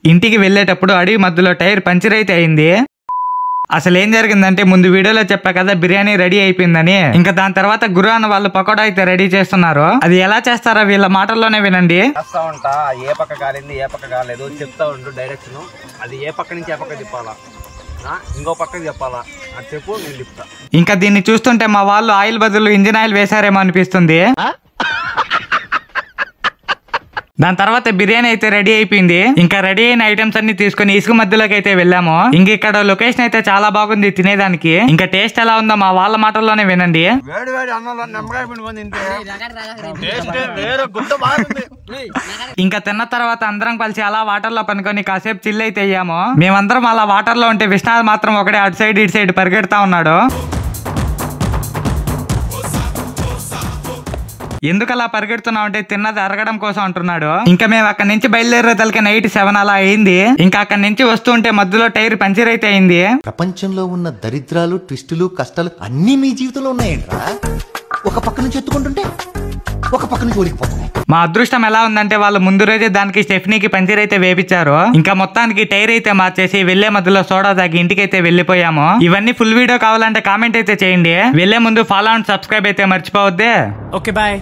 ఇంటికి వెళ్ళేటప్పుడు అడవి మధ్యలో టైర్ పంచర్ అయితే అయింది. అసలు ఏం జరిగిందంటే ముందు వీడియోలో చెప్పా కదా బిర్యానీ రెడీ అయిపోయిందని. ఇంకా దాని తర్వాత గురు అన్న వాళ్ళు పకోడా అయితే రెడీ చేస్తున్నారు. అది ఎలా చేస్తారో వీళ్ళ మాటల్లోనే వినండి. చేస్తా ఉంటా, ఏ పక్క కాలింది ఏ పక్క కాలేదు చెప్తా ఉండు డైరెక్షన్. అది ఏ పక్క నుంచి ఏ పక్క చెప్పాలా, ఇంకో పక్కకి చెప్పాలా అది చెప్పు, నేను చెప్తా. ఇంకా దీన్ని చూస్తుంటే మా వాళ్ళు ఆయిల్ బదులు ఇంజిన్ ఆయిల్ వేసారేమో అనిపిస్తుంది. దాని తర్వాత బిర్యానీ అయితే రెడీ అయిపోయింది. ఇంకా రెడీ అయిన ఐటమ్స్ అన్ని తీసుకుని ఇసుక మధ్యలోకి అయితే వెళ్ళాము. ఇంక ఇక్కడ లొకేషన్ అయితే చాలా బాగుంది తినేదానికి. ఇంకా టేస్ట్ ఎలా ఉందో మా వాళ్ళ మాటల్లోనే వినండి. ఇంకా తిన్న తర్వాత అందరం కలిసి అలా వాటర్ లో పనుకొని కాసేపు చిల్ అయితే అయ్యాము. మేమందరం అలా వాటర్ లో ఉంటే విష్ణాథ్ మాత్రం ఒకటే అటు సైడ్ ఇటు సైడ్ పరిగెడతా ఉన్నాడు. ఎందుకు అలా పరిగెడుతున్నావు అంటే తిన్నది అరగడం కోసం అంటున్నాడు. ఇంకా మేము అక్కడి నుంచి బయలుదేరేతలకి నైట్ 7 అలా అయింది. ఇంకా అక్కడి నుంచి వస్తుంటే మధ్యలో టైర్ పంచర్ అయితే అయింది. ప్రపంచంలో ఉన్న దరిద్రాలు, ట్విస్టులు, కష్టాలు అన్ని మీ జీవితంలో ఉన్నాయంట్రా. ఒక పక్క నుంచి ఎత్తుకుంటుంటే ఒక పక్క నుంచి ఓడిపోతున్నాయి. మా అదృష్టం ఎలా ఉందంటే వాళ్ళు ముందు రోజే దానికి స్టెఫ్నీకి పంచర్ అయితే వేపించారు. ఇంకా మొత్తానికి టైర్ అయితే మార్చేసి వెళ్లే మధ్యలో సోడా తాగి ఇంటికి అయితే వెళ్లిపోయాము. ఇవన్నీ ఫుల్ వీడియో కావాలంటే కామెంట్ అయితే చేయండి. వెళ్లే ముందు ఫాలో అండ్ సబ్స్క్రైబ్ అయితే మర్చిపోవద్దే. Okay bye.